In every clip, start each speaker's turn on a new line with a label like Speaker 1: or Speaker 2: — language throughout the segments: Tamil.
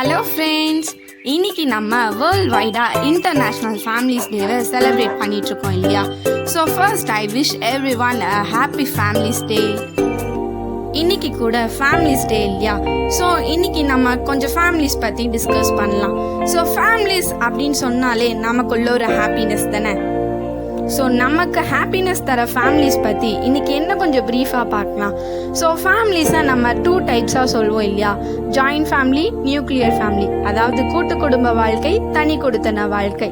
Speaker 1: ஹலோ ஃப்ரெண்ட்ஸ், இன்னைக்கு நம்ம வேர்ல்ட் வைடாக இன்டர்நேஷ்னல் ஃபேமிலிஸ் டேவை செலிப்ரேட் பண்ணிகிட்ருக்கோம் இல்லையா? So first I wish everyone a happy families day. இன்னைக்கு கூட ஃபேமிலிஸ் டே இல்லையா? ஸோ இன்னைக்கு நம்ம கொஞ்சம் ஃபேமிலிஸ் பற்றி டிஸ்கஸ் பண்ணலாம். ஸோ ஃபேமிலிஸ் அப்படின்னு சொன்னாலே நமக்குள்ள ஒரு ஹாப்பினஸ் தானே. ஸோ நமக்கு ஹாப்பினஸ் தர ஃபேமிலிஸ் பற்றி இன்றைக்கி என்ன கொஞ்சம் ப்ரீஃபாக பார்க்கலாம். ஸோ ஃபேமிலிஸை நம்ம 2 டைப்ஸாக சொல்லுவோம் இல்லையா? Joint family, nuclear family. அதாவது கூட்டு குடும்ப வாழ்க்கை, தனி கொடுத்தன வாழ்க்கை.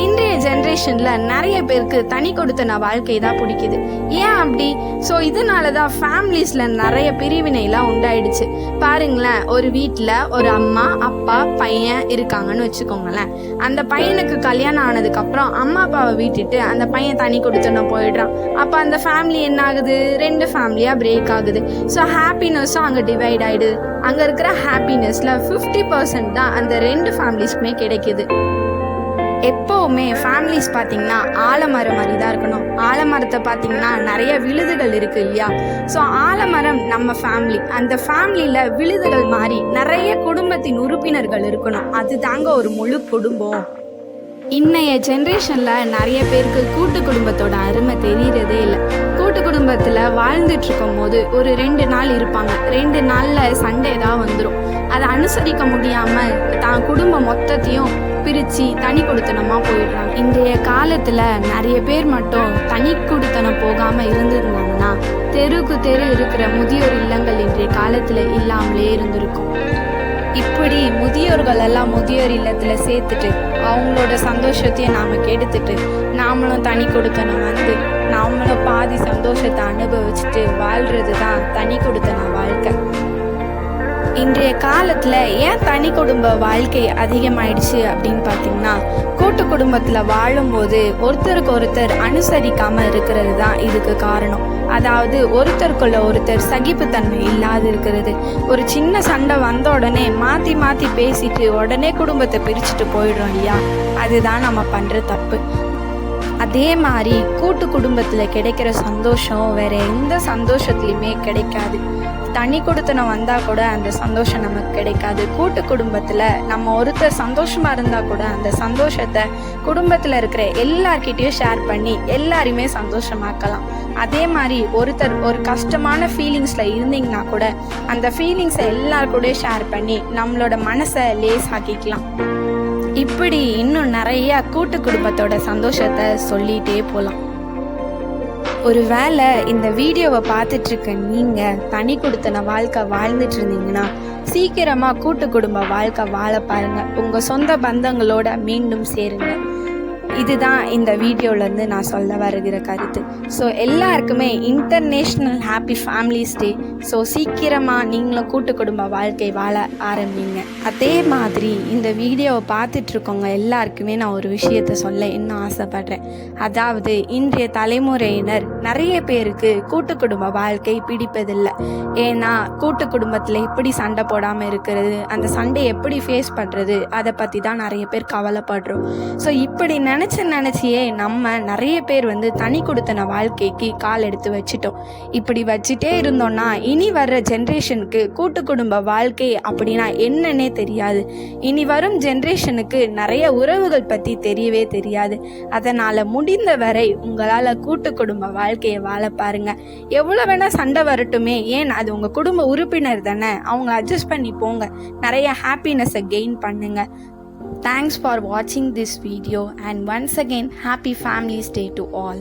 Speaker 1: இன்றைய ஜென்ரேஷனில் நிறைய பேருக்கு தனி கொடுத்தன வாழ்க்கை தான் பிடிக்குது. ஏன் அப்படி? ஸோ இதனால தான் ஃபேமிலிஸில் நிறைய பிரிவினைலாம் உண்டாயிடுச்சு. பாருங்களேன், ஒரு வீட்டில் ஒரு அம்மா, அப்பா, பையன் இருக்காங்கன்னு வச்சுக்கோங்களேன். அந்த பையனுக்கு கல்யாணம் ஆனதுக்கப்புறம் அம்மா அப்பாவை விட்டுட்டு அந்த பையன் தனி கொடுத்துன்னு போயிடுறான். அப்போ அந்த ஃபேமிலி என்ன ஆகுது? 2 ஃபேமிலியாக பிரேக் ஆகுது. ஸோ ஹாப்பினஸும் அங்கே டிவைட் ஆகிடுது. அங்கே இருக்கிற ஹாப்பினஸில் 50% தான் அந்த 2 ஃபேமிலிஸ்க்குமே கிடைக்குது. எப்போவுமே ஃபேமிலிஸ் பார்த்தீங்கன்னா ஆலமரம் மாதிரி தான் இருக்கணும். ஆலமரத்தை பார்த்தீங்கன்னா நிறைய விழுதுகள் இருக்குது இல்லையா? ஸோ ஆலமரம் நம்ம ஃபேமிலி, அந்த ஃபேமிலியில் விழுதுகள் மாதிரி நிறைய குடும்பத்தின் உறுப்பினர்கள் இருக்கணும். அது தாங்க ஒரு முழு குடும்பம். இன்னைய ஜென்ரேஷனில் நிறைய பேருக்கு கூட்டு குடும்பத்தோட அருமை தெரியறதே இல்லை. கூட்டு குடும்பத்தில் வாழ்ந்துட்டு இருக்கும் போது ஒரு 2 நாள் இருப்பாங்க. 2 நாளில் சண்டே தான் வந்துடும். அதை அனுசரிக்க முடியாமல் தான் குடும்பம் மொத்தத்தையும் பிரித்து தனி கொடுத்தனமாக போயிடுறாங்க. இன்றைய காலத்தில் நிறைய பேர் மட்டும் தனி கொடுத்தனம் போகாமல் இருந்திருந்தாங்கன்னா தெருக்கு தெரு இருக்கிற முதியோர் இல்லங்கள் இன்றைய காலத்தில் இல்லாமலே இருந்திருக்கும். இப்படி முதியோர்கள் எல்லாம் முதியோர் இல்லத்தில் சேர்த்துட்டு அவங்களோட சந்தோஷத்தையும் நாம் கெடுத்துட்டு நாமளும் தனி கொடுத்தனம் வந்து நாமளும் பாதி சந்தோஷத்தை அனுபவிச்சுட்டு வாழ்கிறது தான் தனி கொடுத்தன வாழ்க்கை. இன்றைய காலத்தில் ஏன் தனி குடும்ப வாழ்க்கை அதிகமாயிடுச்சு அப்படின்னு பார்த்தீங்கன்னா, கூட்டு குடும்பத்தில் வாழும்போது ஒருத்தருக்கு ஒருத்தர் அனுசரிக்காமல் இருக்கிறது தான் இதுக்கு காரணம். அதாவது ஒருத்தருக்குள்ள ஒருத்தர் சகிப்புத்தன்மை இல்லாது இருக்கிறது. ஒரு சின்ன சண்டை வந்த உடனே மாற்றி மாற்றி பேசிட்டு உடனே குடும்பத்தை பிரிச்சுட்டு போயிடுறோம் இல்லையா? அதுதான் நம்ம பண்ணுற தப்பு. அதே மாதிரி கூட்டு குடும்பத்தில் கிடைக்கிற சந்தோஷம் வேற எந்த சந்தோஷத்துலையுமே கிடைக்காது. தனி கொடுத்தனம் வந்தால் கூட அந்த சந்தோஷம் நமக்கு கிடைக்காது. கூட்டு குடும்பத்தில் நம்ம ஒருத்தர் சந்தோஷமாக இருந்தால் கூட அந்த சந்தோஷத்தை குடும்பத்தில் இருக்கிற எல்லார்கிட்டையும் ஷேர் பண்ணி எல்லாரையுமே சந்தோஷமாக்கலாம். அதே மாதிரி ஒருத்தர் ஒரு கஷ்டமான ஃபீலிங்ஸில் இருந்தீங்கன்னா கூட அந்த ஃபீலிங்ஸை எல்லார் கூடயும் ஷேர் பண்ணி நம்மளோட மனசை லேஸ் ஆக்கிக்கலாம். இப்படி இன்னும் நிறைய கூட்டு குடும்பத்தோட சந்தோஷத்தை சொல்லிகிட்டே போகலாம். ஒரு வேளை இந்த வீடியோவை பார்த்துட்ருக்க நீங்கள் தனி கொடுத்தன வாழ்க்கை வாழ்ந்துட்டு இருந்தீங்கன்னா சீக்கிரமாக கூட்டு குடும்ப வாழ்க்கை வாழ பாருங்கள். உங்கள் சொந்த பந்தங்களோட மீண்டும் சேருங்க. இதுதான் இந்த வீடியோலேருந்து நான் சொல்ல வருகிற கருத்து. ஸோ எல்லாருக்குமே இன்டர்நேஷ்னல் ஹாப்பி ஃபேமிலிஸ் டே. ஸோ சீக்கிரமாக நீங்களும் கூட்டு குடும்ப வாழ்க்கை வாழ ஆரம்பிங்க. அதே மாதிரி இந்த வீடியோவை பார்த்துட்ருக்கவங்க எல்லாருக்குமே நான் ஒரு விஷயத்த சொல்ல இன்னும் ஆசைப்படுறேன். அதாவது இன்றைய தலைமுறையினர் நிறைய பேருக்கு கூட்டு குடும்ப வாழ்க்கை பிடிப்பதில்லை. ஏன்னா கூட்டு குடும்பத்தில் எப்படி சண்டை போடாமல் இருக்கிறது, அந்த சண்டையை எப்படி ஃபேஸ் பண்ணுறது, அதை பற்றி தான் நிறைய பேர் கவலைப்படுறோம். ஸோ இப்படி நினச்சியே நம்ம நிறைய பேர் தனி கொடுத்தன வாழ்க்கைக்கு கால் எடுத்து வச்சிட்டோம். இப்படி வச்சுட்டே இருந்தோம்னா இனி வர்ற ஜென்ரேஷனுக்கு கூட்டு குடும்ப வாழ்க்கை அப்படின்னா என்னன்னே தெரியாது. இனி வரும் ஜென்ரேஷனுக்கு நிறைய உறவுகள் பற்றி தெரியவே தெரியாது. அதனால் முடிந்த வரை உங்களால் கூட்டு குடும்ப வாழ்க்கையை வாழ பாருங்க. எவ்வளோ வேணால் சண்டை வரட்டுமே, ஏன் அது உங்கள் குடும்ப உறுப்பினர் தானே, அவங்க அட்ஜஸ்ட் பண்ணி போங்க. நிறைய ஹாப்பினஸை கெயின் பண்ணுங்க. Thanks for watching this video, and once again happy Families Day to all.